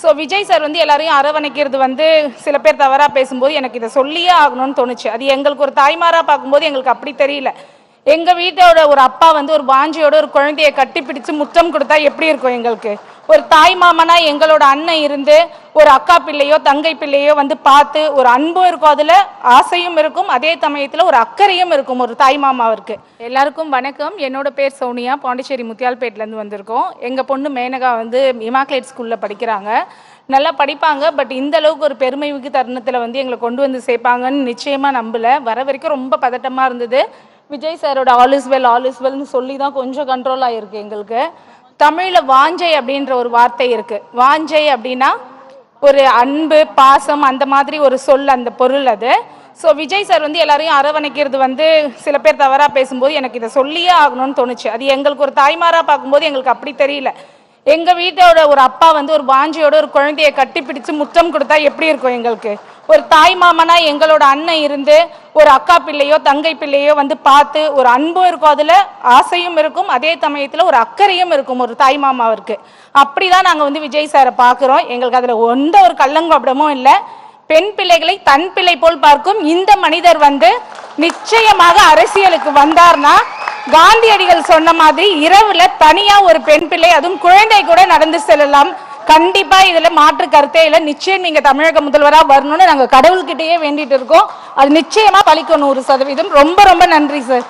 So Vijay sir வந்து எல்லாரையும் அரவணைக்கிறது வந்து சில பேர் தவறாக பேசும்போது எனக்கு இதை சொல்லியே ஆகணும்னு தோணுச்சு. அது எங்களுக்கு ஒரு தாய்மாராக பார்க்கும்போது எங்களுக்கு அப்படி தெரியல. எங்கள் வீட்டோட ஒரு அப்பா வந்து ஒரு வாஞ்சியோட ஒரு குழந்தைய கட்டிப்பிடிச்சு முத்தம் கொடுத்தா எப்படி இருக்கும் எங்களுக்கு? ஒரு தாய் மாமனா எங்களோட அண்ணன் இருந்து ஒரு அக்கா பிள்ளையோ தங்கை பிள்ளையோ வந்து பார்த்து ஒரு அன்பும் இருக்கும், அதில் ஆசையும் இருக்கும், அதே சமயத்தில் ஒரு அக்கறையும் இருக்கும் ஒரு தாய் மாமாவிற்கு. எல்லாருக்கும் வணக்கம். என்னோட பேர் சோனியா. பாண்டிச்சேரி முத்தியால்பேட்லேருந்து வந்திருக்கோம். எங்கள் பொண்ணு மேனகா வந்து இமாக்லேட் ஸ்கூலில் படிக்கிறாங்க. நல்லா படிப்பாங்க. பட் இந்த அளவுக்கு ஒரு பெருமைமிகு தருணத்தில் வந்து எங்களை கொண்டு வந்து சேர்ப்பாங்கன்னு நிச்சயமாக நம்பலை. வர வரைக்கும் ரொம்ப பதட்டமாக இருந்தது. விஜய் சாரோட ஆல் இஸ் வெல்னு சொல்லி தான் கொஞ்சம் கண்ட்ரோல் ஆகிருக்கு எங்களுக்கு. தமிழில் வாஞ்சை அப்படின்ற ஒரு வார்த்தை இருக்குது. வாஞ்சை அப்படின்னா ஒரு அன்பு, பாசம், அந்த மாதிரி ஒரு சொல், அந்த பொருள் அது. ஸோ விஜய் சார் வந்து எல்லாரையும் அரவணைக்கிறது வந்து சில பேர் தவறாக பேசும்போது எனக்கு இதை சொல்லியே ஆகணும்னு தோணுச்சு. அது எங்களுக்கு ஒரு தாய்மாராக பார்க்கும்போது எங்களுக்கு அப்படி தெரியல. எங்கள் வீட்டோட ஒரு அப்பா வந்து ஒரு வாஞ்சியோட ஒரு குழந்தைய கட்டிப்பிடிச்சு முத்தம் கொடுத்தா எப்படி இருக்கும் எங்களுக்கு? ஒரு தாய் மாமனா எங்களோட அண்ணன் இருந்து ஒரு அக்கா பிள்ளையோ தங்கை பிள்ளையோ வந்து பார்த்து ஒரு அன்பும் இருக்கும், அதில் ஆசையும் இருக்கும், அதே சமயத்தில் ஒரு அக்கறையும் இருக்கும் ஒரு தாய் மாமாவிற்கு. அப்படி தான் நாங்கள் வந்து விஜய் சாரை பார்க்குறோம். எங்களுக்கு அதில் எந்த ஒரு கள்ளங்கபடமும் இல்லை. பெண் பிள்ளைகளை தன் பிள்ளை போல் பார்க்கும் இந்த மனிதர் வந்து நிச்சயமாக அரசியலுக்கு வந்தார்னா காந்தியடிகள் சொன்ன மாதிரி இரவுல தனியா ஒரு பெண் பிள்ளை, அதுவும் குழந்தை கூட நடந்து செல்லலாம். கண்டிப்பா இதுல மாற்று கருத்தே இல்லை. நிச்சயம் நீங்க தமிழக முதல்வரா வரணும்னு நாங்க கடவுள்கிட்டயே வேண்டிட்டு இருக்கோம். அது நிச்சயமா பலிக்கும் 100%. ரொம்ப ரொம்ப நன்றி சார்.